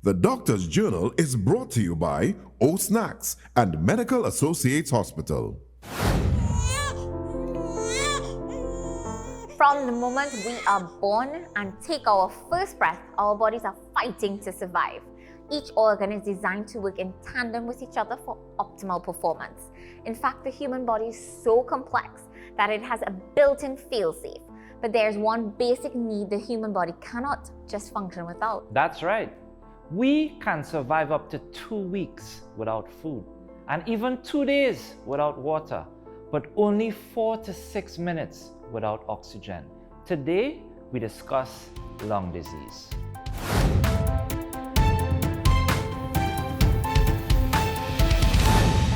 The Doctor's Journal is brought to you by O Snacks and Medical Associates Hospital. From the moment we are born and take our first breath, our bodies are fighting to survive. Each organ is designed to work in tandem with each other for optimal performance. In fact, the human body is so complex that it has a built-in fail-safe. But there's one basic need the human body cannot just function without. That's right. We can survive up to 2 weeks without food and even 2 days without water, but only 4 to 6 minutes without oxygen. Today, we discuss lung disease.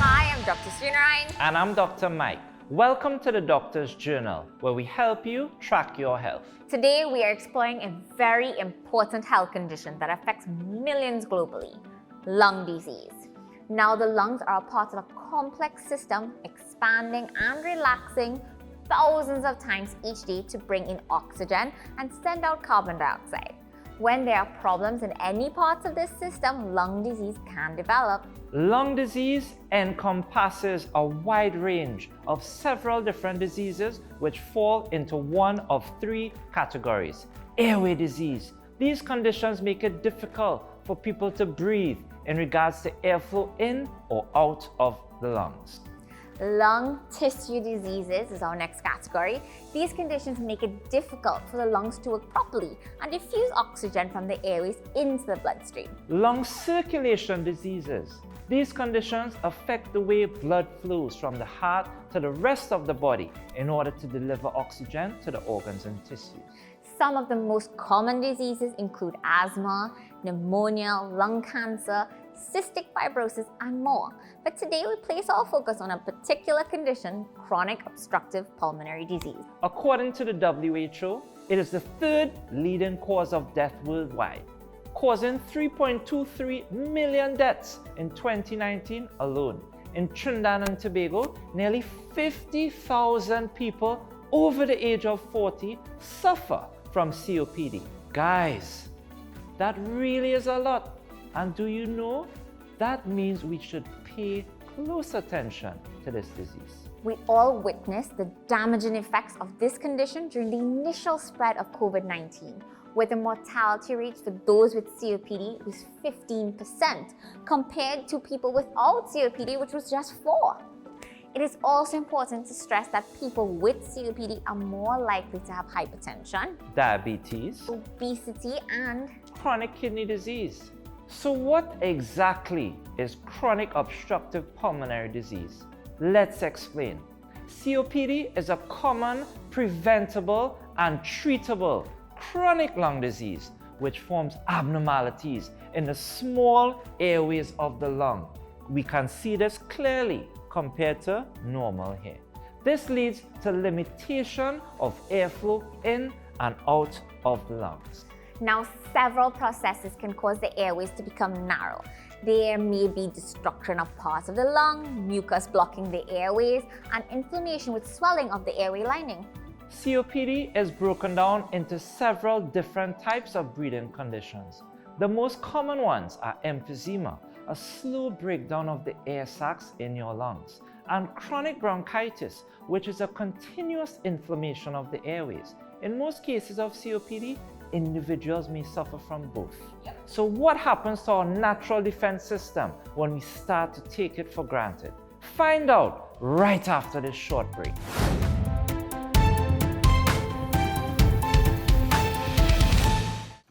Hi, I'm Dr. Srinarayan. And I'm Dr. Mike. Welcome to the Doctor's Journal, where we help you track your health. Today, we are exploring a very important health condition that affects millions globally, lung disease. Now, the lungs are a part of a complex system, expanding and relaxing thousands of times each day to bring in oxygen and send out carbon dioxide. When there are problems in any parts of this system, lung disease can develop. Lung disease encompasses a wide range of several different diseases which fall into one of 3 categories. Airway disease. These conditions make it difficult for people to breathe in regards to airflow in or out of the lungs. Lung tissue diseases is our next category. These conditions make it difficult for the lungs to work properly and diffuse oxygen from the airways into the bloodstream. Lung circulation diseases. These conditions affect the way blood flows from the heart to the rest of the body in order to deliver oxygen to the organs and tissues. Some of the most common diseases include asthma, pneumonia, lung cancer, cystic fibrosis, and more. But today we place our focus on a particular condition, chronic obstructive pulmonary disease. According to the WHO, it is the 3rd leading cause of death worldwide, causing 3.23 million deaths in 2019 alone. In Trinidad and Tobago, nearly 50,000 people over the age of 40 suffer from COPD. Guys, that really is a lot. And do you know, that means we should pay close attention to this disease. We all witnessed the damaging effects of this condition during the initial spread of COVID-19, where the mortality rate for those with COPD was 15% compared to people without COPD, which was just 4%. It is also important to stress that people with COPD are more likely to have hypertension, Diabetes, obesity, and chronic kidney disease. So what exactly is chronic obstructive pulmonary disease? Let's explain. COPD is a common, preventable, and treatable chronic lung disease which forms abnormalities in the small airways of the lung. We can see this clearly compared to normal hair. This leads to limitation of airflow in and out of the lungs. Now, several processes can cause the airways to become narrow. There may be destruction of parts of the lung, mucus blocking the airways, and inflammation with swelling of the airway lining. COPD is broken down into several different types of breathing conditions. The most common ones are emphysema, a slow breakdown of the air sacs in your lungs, and chronic bronchitis, which is a continuous inflammation of the airways. In most cases of COPD, individuals may suffer from both. So what happens to our natural defense system when we start to take it for granted? Find out right after this short break.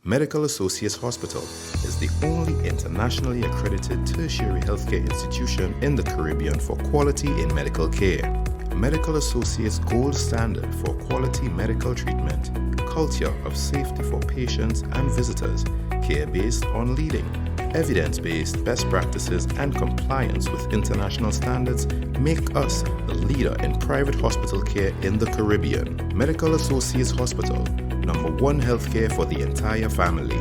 Medical Associates Hospital is the only internationally accredited tertiary healthcare institution in the Caribbean for quality in medical care. Medical Associates' gold standard for quality medical treatment, culture of safety for patients and visitors, care based on leading, evidence-based best practices and compliance with international standards make us the leader in private hospital care in the Caribbean. Medical Associates Hospital, #1 healthcare for the entire family.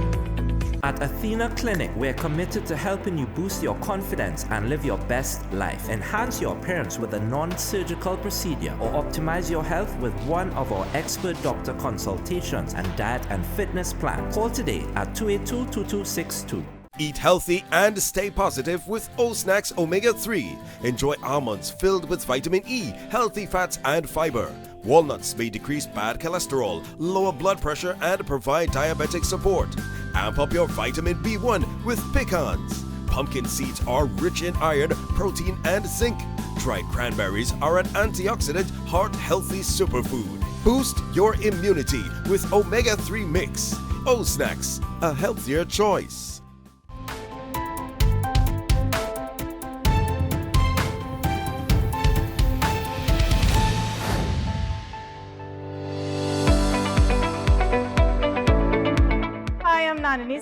At Athena Clinic, we're committed to helping you boost your confidence and live your best life. Enhance your appearance with a non-surgical procedure or optimize your health with one of our expert doctor consultations and diet and fitness plans. Call today at 282-2262. Eat healthy and stay positive with O-Snacks Omega 3. Enjoy almonds filled with vitamin E, healthy fats and fiber. Walnuts may decrease bad cholesterol, lower blood pressure and provide diabetic support. Amp up your vitamin B1 with pecans. Pumpkin seeds are rich in iron, protein and zinc. Dried cranberries are an antioxidant, heart-healthy superfood. Boost your immunity with Omega 3 Mix. O-Snacks, a healthier choice.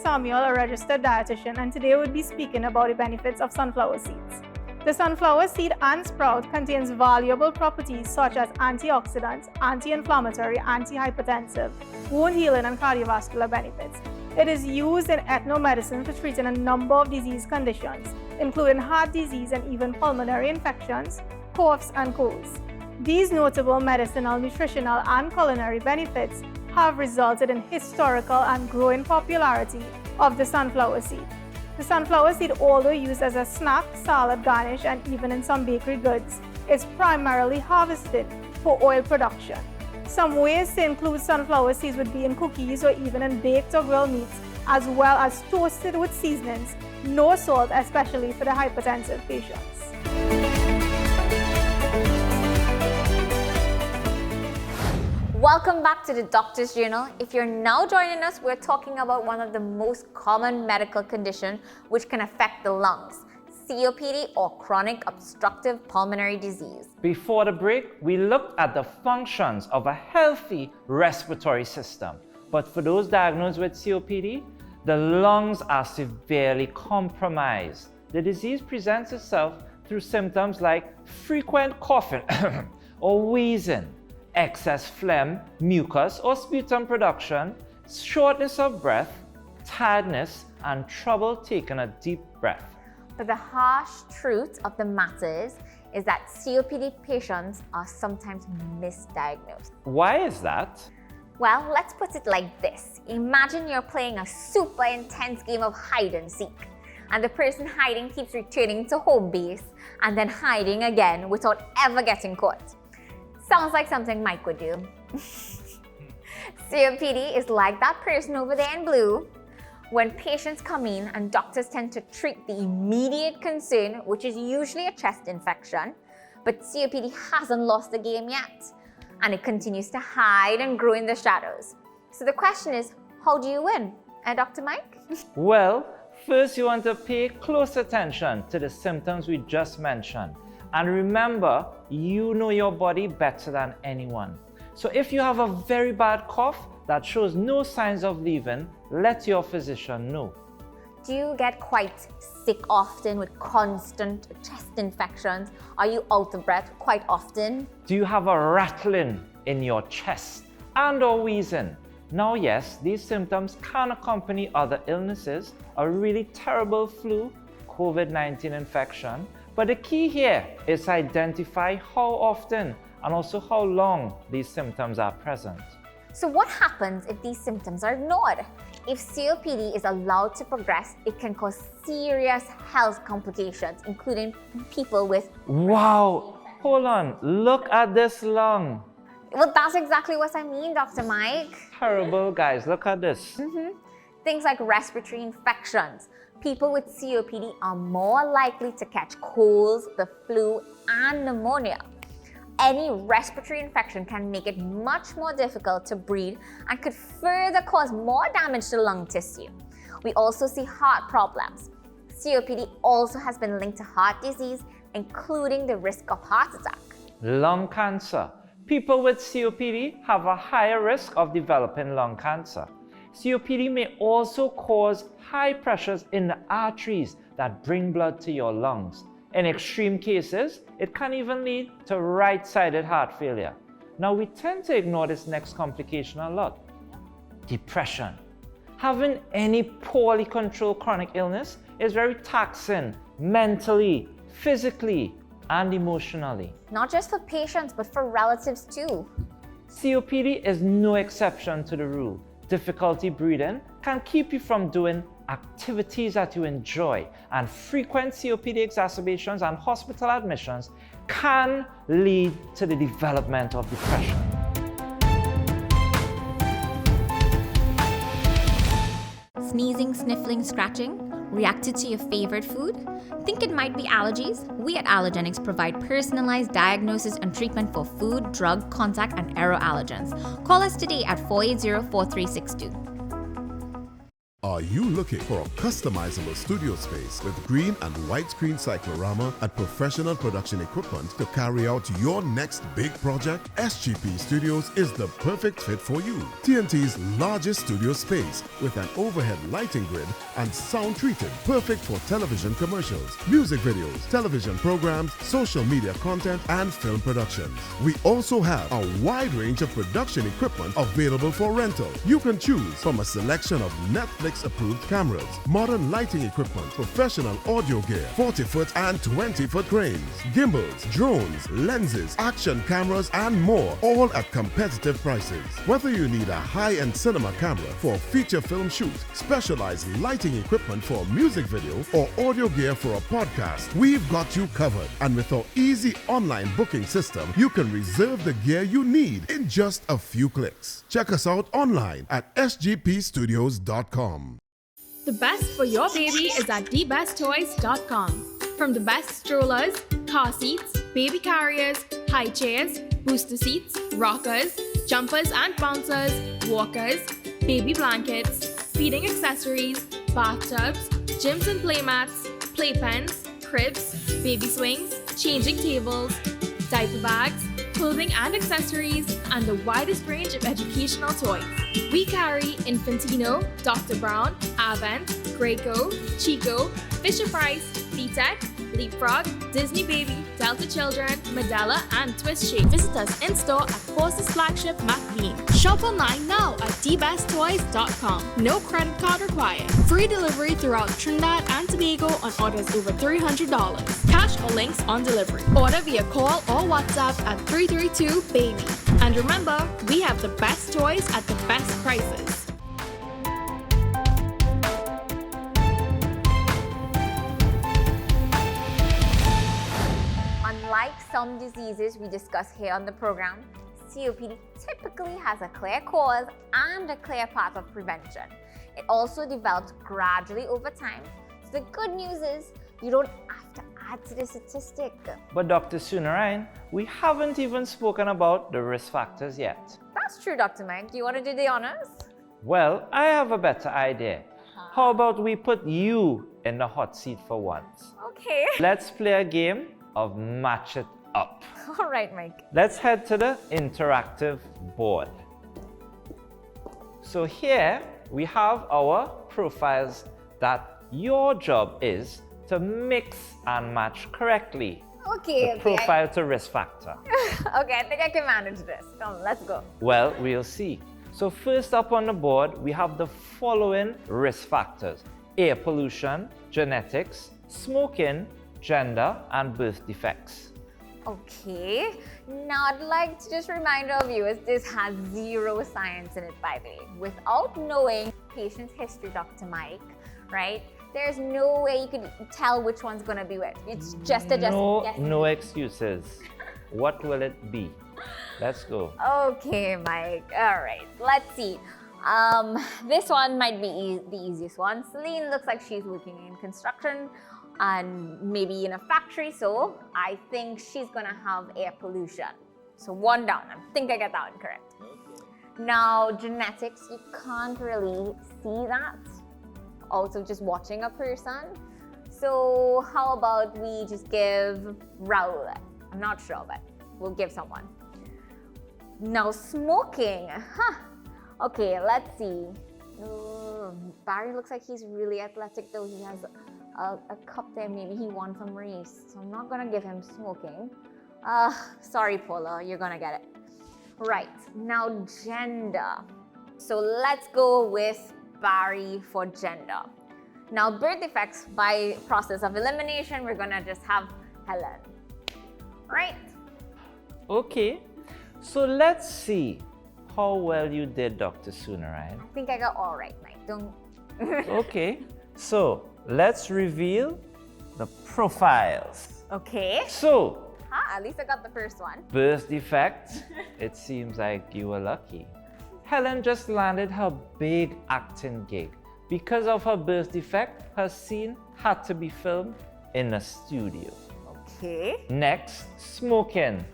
Samuel, a registered dietitian, and today we'll be speaking about the benefits of sunflower seeds. The sunflower seed and sprout contains valuable properties such as antioxidants, anti-inflammatory, anti-hypertensive, wound healing, and cardiovascular benefits. It is used in ethnomedicine for treating a number of disease conditions, including heart disease and even pulmonary infections, coughs, and colds. These notable medicinal, nutritional, and culinary benefits have resulted in historical and growing popularity of the sunflower seed. The sunflower seed, although used as a snack, salad garnish, and even in some bakery goods, is primarily harvested for oil production. Some ways to include sunflower seeds would be in cookies or even in baked or grilled meats, as well as toasted with seasonings, no salt, especially for the hypertensive patients. Welcome back to the Doctor's Journal. If you're now joining us, we're talking about one of the most common medical conditions which can affect the lungs, COPD or Chronic Obstructive Pulmonary Disease. Before the break, we looked at the functions of a healthy respiratory system. But for those diagnosed with COPD, the lungs are severely compromised. The disease presents itself through symptoms like frequent coughing or wheezing, excess phlegm, mucus or sputum production, shortness of breath, tiredness, and trouble taking a deep breath. But the harsh truth of the matter is that COPD patients are sometimes misdiagnosed. Why is that? Well, let's put it like this. Imagine you're playing a super intense game of hide and seek, and the person hiding keeps returning to home base and then hiding again without ever getting caught. Sounds like something Mike would do. COPD is like that person over there in blue. When patients come in and doctors tend to treat the immediate concern, which is usually a chest infection, but COPD hasn't lost the game yet, and it continues to hide and grow in the shadows. So the question is, how do you win? Dr. Mike? Well, first you want to pay close attention to the symptoms we just mentioned. And remember, you know your body better than anyone. So if you have a very bad cough that shows no signs of leaving, let your physician know. Do you get quite sick often with constant chest infections? Are you out of breath quite often? Do you have a rattling in your chest and or wheezing? Now yes, these symptoms can accompany other illnesses, a really terrible flu, COVID-19 infection. But the key here is to identify how often and also how long these symptoms are present. So what happens if these symptoms are ignored? If COPD is allowed to progress, it can cause serious health complications, including people with... Wow! Hold on, look at this lung. Well, that's exactly what I mean, Dr. Mike. Terrible, guys, look at this. Things like respiratory infections. People with COPD are more likely to catch colds, the flu, and pneumonia. Any respiratory infection can make it much more difficult to breathe and could further cause more damage to lung tissue. We also see heart problems. COPD also has been linked to heart disease, including the risk of heart attack. Lung cancer. People with COPD have a higher risk of developing lung cancer. COPD may also cause high pressures in the arteries that bring blood to your lungs. In extreme cases, it can even lead to right-sided heart failure. Now, we tend to ignore this next complication a lot. Depression. Having any poorly controlled chronic illness is very taxing mentally, physically, and emotionally. Not just for patients, but for relatives too. COPD is no exception to the rule. Difficulty breathing can keep you from doing activities that you enjoy, and frequent COPD exacerbations and hospital admissions can lead to the development of depression. Sneezing, sniffling, scratching? Reacted to your favorite food? Think it might be allergies? We at Allergenics provide personalized diagnosis and treatment for food, drug, contact, and aero allergens. Call us today at 480-4362. Are you looking for a customizable studio space with green and white screen cyclorama and professional production equipment to carry out your next big project? SGP Studios is the perfect fit for you. TNT's largest studio space with an overhead lighting grid and sound treated, perfect for television commercials, music videos, television programs, social media content, and film productions. We also have a wide range of production equipment available for rental. You can choose from a selection of Netflix approved cameras, modern lighting equipment, professional audio gear, 40-foot and 20-foot cranes, gimbals, drones, lenses, action cameras, and more, all at competitive prices. Whether you need a high-end cinema camera for a feature film shoot, specialized lighting equipment for a music video, or audio gear for a podcast, we've got you covered. And with our easy online booking system, you can reserve the gear you need in just a few clicks. Check us out online at sgpstudios.com. The best for your baby is at thebesttoys.com. From the best strollers, car seats, baby carriers, high chairs, booster seats, rockers, jumpers and bouncers, walkers, baby blankets, feeding accessories, bathtubs, gyms and playmats, playpens, cribs, baby swings, changing tables, diaper bags, clothing and accessories, and the widest range of educational toys. We carry Infantino, Dr. Brown, Avent, Graco, Chico, Fisher-Price, VTech, Leapfrog, Disney Baby, Delta Children, Medela, and Twist Shape. Visit us in-store at Forces Flagship McLean. Shop online now at thebesttoys.com. No credit card required. Free delivery throughout Trinidad and Tobago on orders over $300. Cash or links on delivery. Order via call or WhatsApp at 332-BABY. And remember, we have the best toys at the best prices. Unlike some diseases we discuss here on the program, COPD typically has a clear cause and a clear path of prevention. It also develops gradually over time. So the good news is you don't have to add to the statistic. But Dr. Sunarayan, we haven't even spoken about the risk factors yet. That's true, Dr. Mike. Do you want to do the honors? Well, I have a better idea. How about we put you in the hot seat for once? Okay. Let's play a game of Match It Up. All right, Mike. Let's head to the interactive board. So here we have our profiles that your job is to mix and match correctly. Okay. The profile to risk factor. Okay, I think I can manage this. Come, let's go. Well, we'll see. So first up on the board, we have the following risk factors: air pollution, genetics, smoking, gender, and birth defects. Okay. Now I'd like to just remind our viewers this has zero science in it, by the way. Without knowing patient's history, Dr. Mike, right? There's no way you can tell which one's gonna be which. It's just a No excuses. What will it be? Let's go. Okay, Mike. All right. Let's see. This one might be the easiest one. Celine looks like she's working in construction and maybe in a factory, so I think she's gonna have air pollution. So one down. I think I get that one correct. Now, genetics, you can't really see that out of just watching a person. So how about we just give Raul? I'm not sure, but we'll give someone. Now, smoking. Okay, let's see. Barry looks like he's really athletic, though. He has a cup there. Maybe he won some race. So I'm not gonna give him smoking. Sorry, Paula, you're gonna get it. Right, now gender. So let's go with Barry for gender. Now, birth defects, by process of elimination, we're gonna just have Helen. Right? Okay, so let's see how well you did, Dr. Sunarayan. I think I got all right, Mike. Don't. Okay, So let's reveal the profiles. Okay. So, At least I got the first one. birth defects, it seems like you were lucky. Helen just landed her big acting gig. Because of her birth defect, her scene had to be filmed in a studio. Okay. Next, smoking.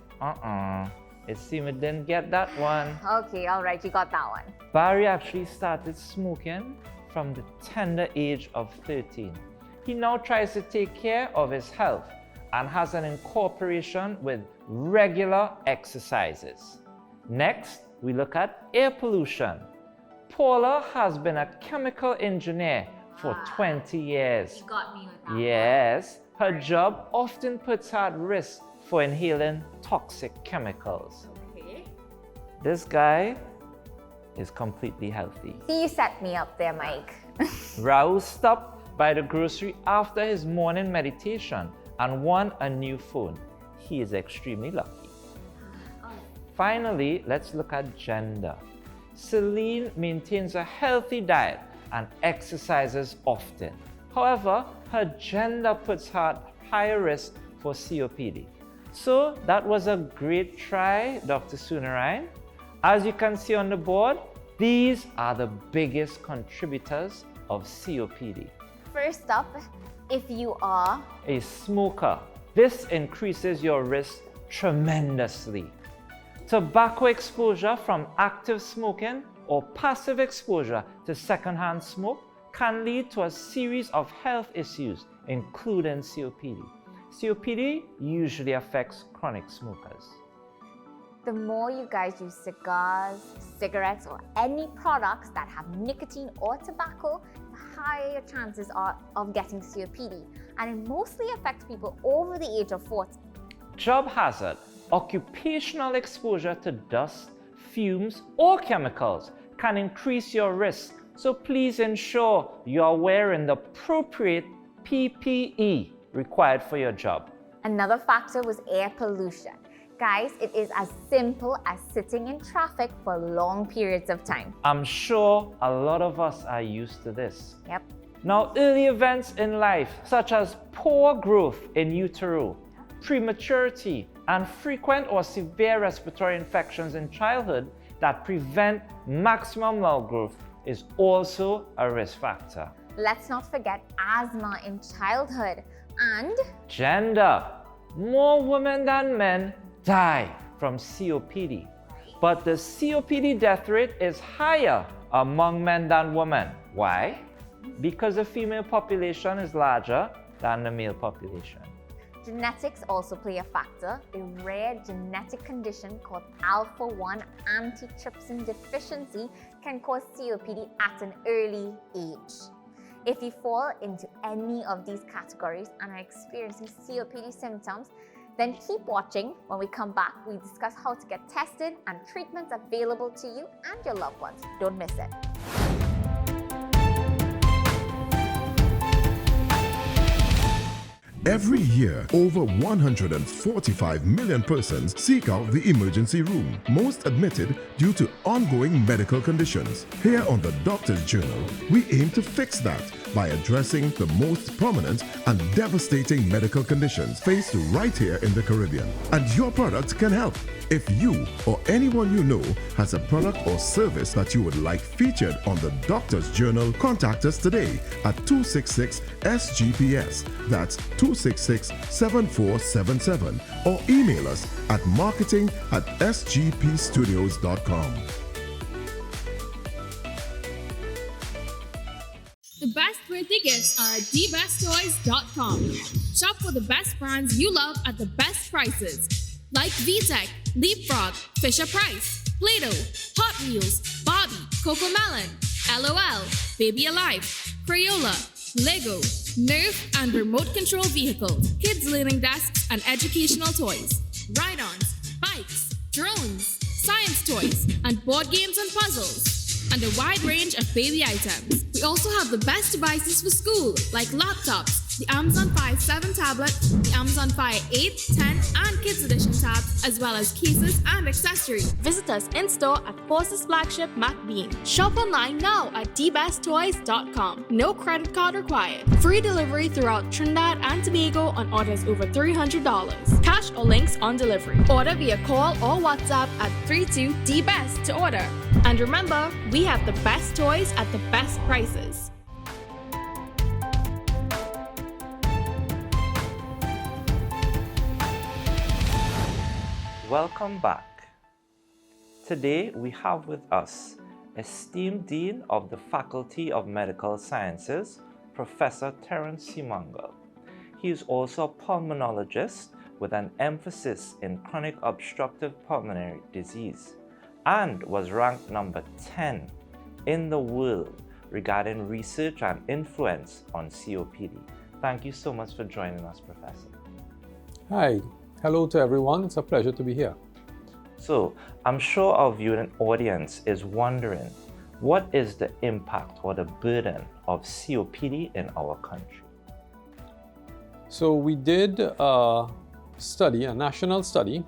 It seemed it didn't get that one. Okay, all right, you got that one. Barry actually started smoking from the tender age of 13. He now tries to take care of his health and has an incorporation with regular exercises. Next, we look at air pollution. Paula has been a chemical engineer for 20 years. You got me with that. Yes, her job often puts her at risk for inhaling toxic chemicals. Okay. This guy is completely healthy. See, you set me up there, Mike. Rahul stopped by the grocery after his morning meditation and won a new phone. He is extremely lucky. Finally, let's look at gender. Celine maintains a healthy diet and exercises often. However, her gender puts her at higher risk for COPD. So that was a great try, Dr. Sunarayan. As you can see on the board, these are the biggest contributors of COPD. First up, if you are A smoker, this increases your risk tremendously. Tobacco exposure from active smoking or passive exposure to secondhand smoke can lead to a series of health issues, including COPD. COPD usually affects chronic smokers. the more you guys use cigars, cigarettes, or any products that have nicotine or tobacco, the higher your chances are of getting COPD. And it mostly affects people over the age of 40. Job hazard, occupational exposure to dust, fumes, or chemicals can increase your risk. So please ensure you are wearing the appropriate PPE required for your job. Another factor was air pollution. Guys, it is as simple as sitting in traffic for long periods of time. I'm sure a lot of us are used to this. Yep. Now, early events in life, such as poor growth in utero, prematurity, and frequent or severe respiratory infections in childhood that prevent maximum lung growth, is also a risk factor. Let's not forget asthma in childhood and Gender. More women than men die from COPD, but the COPD death rate is higher among men than women. Why? Because the female population is larger than the male population. genetics also play a factor. A rare genetic condition called alpha-1 antitrypsin deficiency can cause COPD at an early age. If you fall into any of these categories and are experiencing COPD symptoms, then keep watching. When we come back, we discuss how to get tested and treatments available to you and your loved ones. Don't miss it. Every year, over 145 million persons seek out the emergency room, most admitted due to ongoing medical conditions. Here on the Doctor's Journal, we aim to fix that by addressing the most prominent and devastating medical conditions faced right here in the Caribbean. And your product can help. If you or anyone you know has a product or service that you would like featured on the Doctor's Journal, contact us today at 266-SGPS. That's 266-7477, or email us at marketing@sgpstudios.com. The best birthday gifts are at thebesttoys.com. Shop for the best brands you love at the best prices. Like VTech, Leapfrog, Fisher-Price, Play-Doh, Hot Wheels, Barbie, Cocomelon, LOL, Baby Alive, Crayola, Lego, Nerf, and remote control vehicles, kids learning desks, and educational toys, ride-ons, bikes, drones, science toys, and board games and puzzles, and a wide range of baby items. We also have the best devices for school, like laptops, the Amazon Fire 7 tablet, the Amazon Fire 8, 10, and Kids Edition tabs, as well as cases and accessories. Visit us in store at Forces Flagship McBean. Shop online now at dbesttoys.com. No credit card required. Free delivery throughout Trinidad and Tobago on orders over $300. Cash or links on delivery. Order via call or WhatsApp at 32DBEST to order. And remember, we have the best toys at the best prices. Welcome back. Today we have with us esteemed Dean of the Faculty of Medical Sciences, Professor Terence Simangal. He is also a pulmonologist with an emphasis in chronic obstructive pulmonary disease and was ranked number 10 in the world regarding research and influence on COPD. Thank you so much for joining us, Professor. Hi. Hello to everyone. It's a pleasure to be here. So, I'm sure our viewing audience is wondering, what is the impact or the burden of COPD in our country? So we did a study, a national study,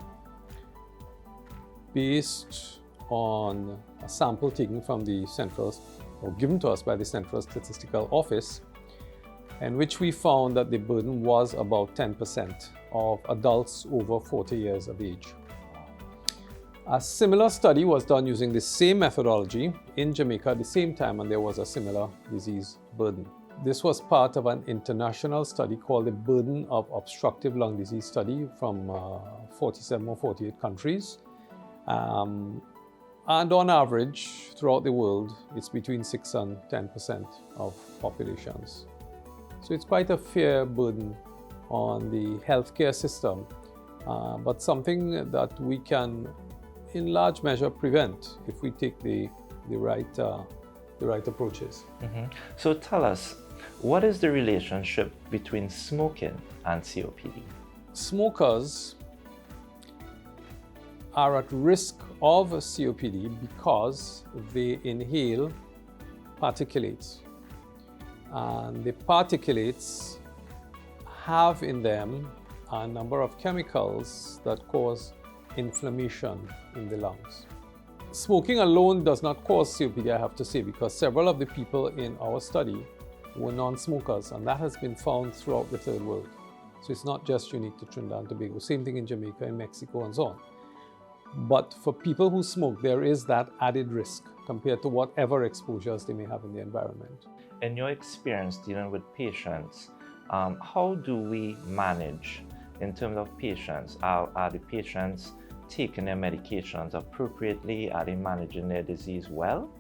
based on a sample taken from the Central, or given to us by the Central Statistical Office, in which we found that the burden was about 10% of adults over 40 years of age. A similar study was done using the same methodology in Jamaica at the same time, and there was a similar disease burden. This was part of an international study called the Burden of Obstructive Lung Disease Study from 47 or 48 countries. And on average, throughout the world, it's between 6 and 10% of populations. So it's quite a fair burden on the healthcare system, but something that we can, in large measure, prevent if we take the right approaches. Mm-hmm. So tell us, what is the relationship between smoking and COPD? Smokers are at risk of COPD because they inhale particulates. And the particulates have in them a number of chemicals that cause inflammation in the lungs. Smoking alone does not cause COPD, I have to say, because several of the people in our study were non-smokers, and that has been found throughout the third world. So it's not just unique to Trinidad and Tobago, same thing in Jamaica, in Mexico, and so on. But for people who smoke, there is that added risk compared to whatever exposures they may have in the environment. In your experience dealing with patients, how do we manage in terms of patients? Are the patients taking their medications appropriately? Are they managing their disease well?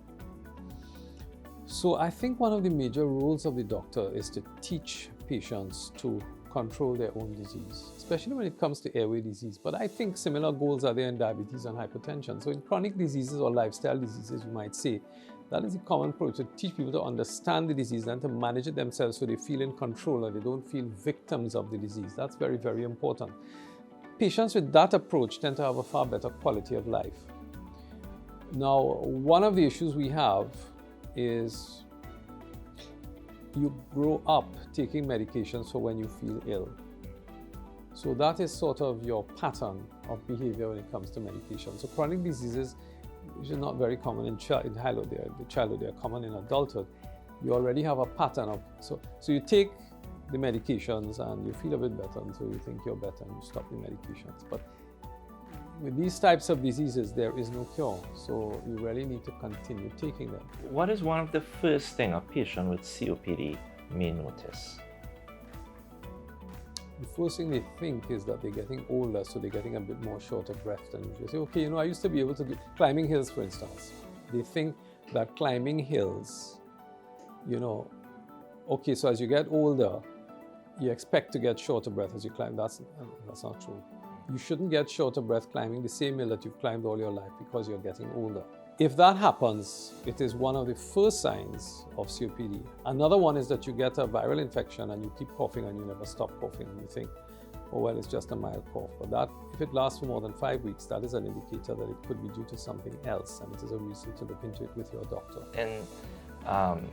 So I think one of the major roles of the doctor is to teach patients to control their own disease, especially when it comes to airway disease. But I think similar goals are there in diabetes and hypertension. So in chronic diseases or lifestyle diseases, you might say, that is a common approach, to teach people to understand the disease and to manage it themselves so they feel in control and they don't feel victims of the disease. That's very, very important. Patients with that approach tend to have a far better quality of life. Now, one of the issues we have is you grow up taking medications for when you feel ill. So that is sort of your pattern of behavior when it comes to medication. So chronic diseases, which are not very common in childhood, they are common in adulthood. You already have a pattern of, so you take the medications and you feel a bit better, and so you think you're better and you stop the medications. But with these types of diseases, there is no cure, so you really need to continue taking them. What is one of the first things a patient with COPD may notice? The first thing they think is that they're getting older, so they're getting a bit more short of breath than usual. Say, okay, I used to be able to do climbing hills, for instance. They think that climbing hills, okay, so as you get older, you expect to get shorter breath as you climb. That's not true. You shouldn't get shorter breath climbing the same hill that you've climbed all your life because you're getting older. If that happens, it is one of the first signs of COPD. Another one is that you get a viral infection and you keep coughing and you never stop coughing, and you think, oh well, it's just a mild cough. But that, if it lasts for more than 5 weeks, that is an indicator that it could be due to something else, and it is a reason to look into it with your doctor. In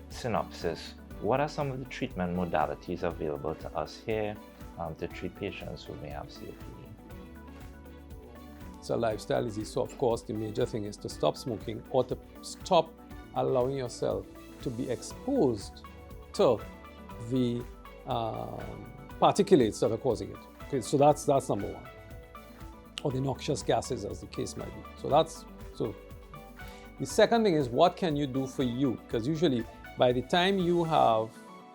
synopsis, what are some of the treatment modalities available to us here to treat patients who may have COPD? It's a lifestyle disease, so of course the major thing is to stop smoking or to stop allowing yourself to be exposed to the particulates that are causing it. Okay, so that's number one. Or the noxious gases, as the case might be. So the second thing is, what can you do for you? Because usually by the time you have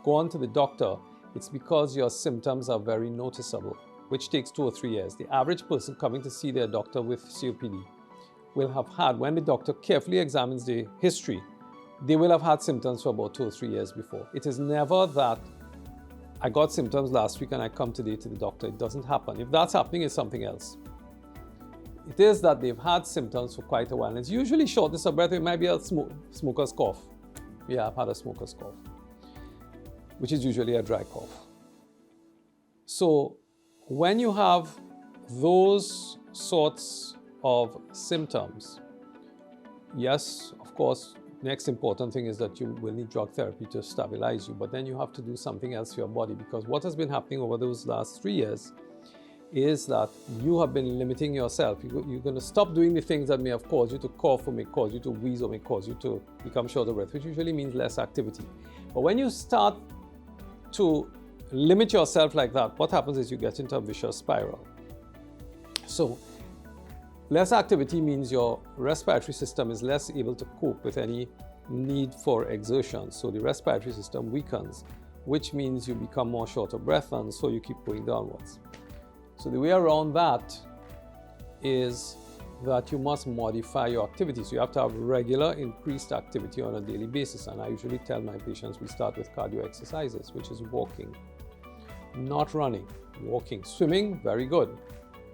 gone to the doctor, it's because your symptoms are very noticeable, which takes 2 or 3 years. The average person coming to see their doctor with COPD will have had, when the doctor carefully examines the history, they will have had symptoms for about 2 or 3 years before. It is never that I got symptoms last week and I come today to the doctor. It doesn't happen. If that's happening, it's something else. It is that they've had symptoms for quite a while. And it's usually shortness of breath. It might be a smoker's cough. Yeah, I've had a smoker's cough, which is usually a dry cough. So when you have those sorts of symptoms, yes, of course, next important thing is that you will need drug therapy to stabilize you, but then you have to do something else for your body, because what has been happening over those last 3 years is that you have been limiting yourself. You're going to stop doing the things that may have caused you to cough, or may cause you to wheeze, or may cause you to become short of breath, which usually means less activity. But when you start to limit yourself like that, what happens is you get into a vicious spiral. So less activity means your respiratory system is less able to cope with any need for exertion. So the respiratory system weakens, which means you become more short of breath, and so you keep going downwards. So the way around that is that you must modify your activities. You have to have regular increased activity on a daily basis. And I usually tell my patients we start with cardio exercises, which is walking, not running, walking. Swimming, very good.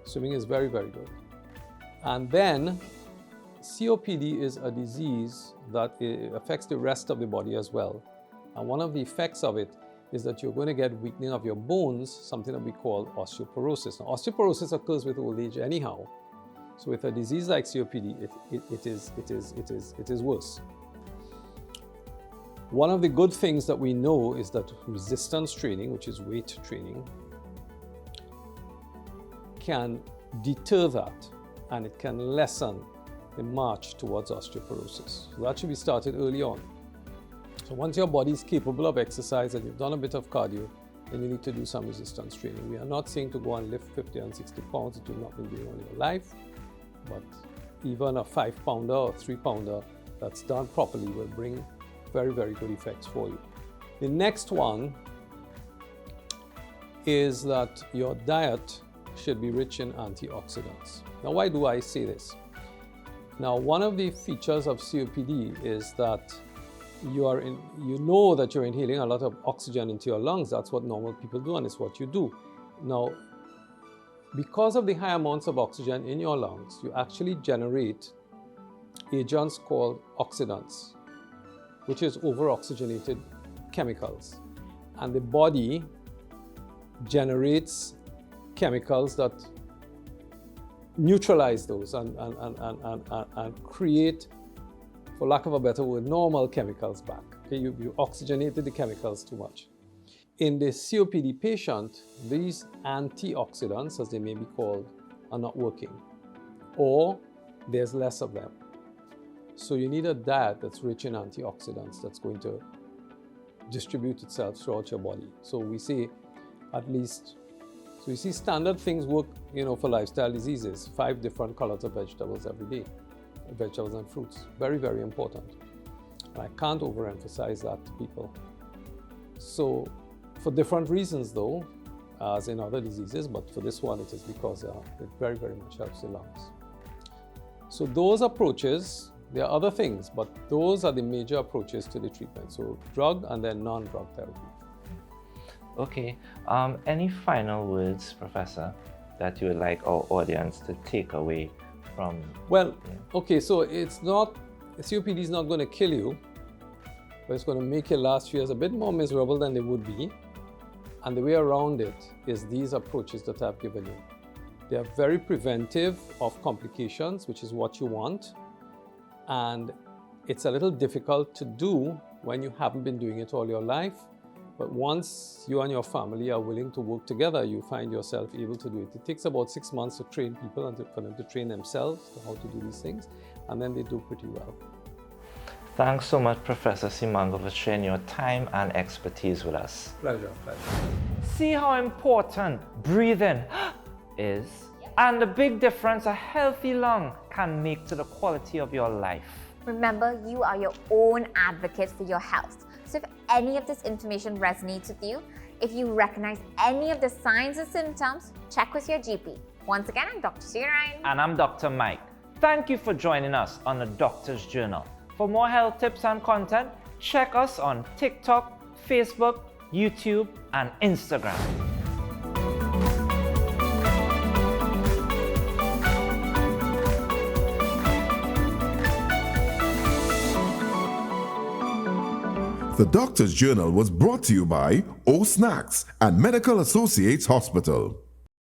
Swimming is very, very good. And then COPD is a disease that affects the rest of the body as well. And one of the effects of it is that you're going to get weakening of your bones, something that we call osteoporosis. Now, osteoporosis occurs with old age anyhow. So with a disease like COPD, it is worse. One of the good things that we know is that resistance training, which is weight training, can deter that, and it can lessen the march towards osteoporosis. So that should be started early on. So once your body is capable of exercise and you've done a bit of cardio, then you need to do some resistance training. We are not saying to go and lift 50 and 60 pounds that you've not been doing all your life, but even a 5-pounder or 3-pounder that's done properly will bring very, very good effects for you. The next one is that your diet should be rich in antioxidants. Now, why do I say this? Now, one of the features of COPD is that you know that you're inhaling a lot of oxygen into your lungs. That's what normal people do, and it's what you do. Now, because of the high amounts of oxygen in your lungs, you actually generate agents called oxidants, which is over-oxygenated chemicals. And the body generates chemicals that neutralize those and create, for lack of a better word, normal chemicals back. Okay, you oxygenated the chemicals too much. In the COPD patient, these antioxidants, as they may be called, are not working, or there's less of them. So you need a diet that's rich in antioxidants that's going to distribute itself throughout your body. So we say at least, so you see standard things work, for lifestyle diseases, 5 different colors of vegetables every day. Vegetables and fruits, very, very important. And I can't overemphasize that to people. So for different reasons though, as in other diseases, but for this one it is because it very, very much helps the lungs. So those approaches, there are other things, but those are the major approaches to the treatment. So drug and then non-drug therapy. Okay, any final words, Professor, that you would like our audience to take away from? Well, okay, so COPD is not going to kill you, but it's going to make your last few years a bit more miserable than they would be. And the way around it is these approaches that I've given you. They are very preventive of complications, which is what you want. And it's a little difficult to do when you haven't been doing it all your life. But once you and your family are willing to work together, you find yourself able to do it. It takes about 6 months to train people and for them to train themselves to how to do these things, and then they do pretty well. Thanks so much, Professor Simango, for sharing your time and expertise with us. Pleasure. See how important breathing is, and the big difference a healthy lung can make to the quality of your life. Remember, you are your own advocate for your health. So if any of this information resonates with you, if you recognize any of the signs or symptoms, check with your GP. Once again, I'm Dr. Sirine. And I'm Dr. Mike. Thank you for joining us on the Doctor's Journal. For more health tips and content, check us on TikTok, Facebook, YouTube, and Instagram. The Doctor's Journal was brought to you by O Snacks and Medical Associates Hospital.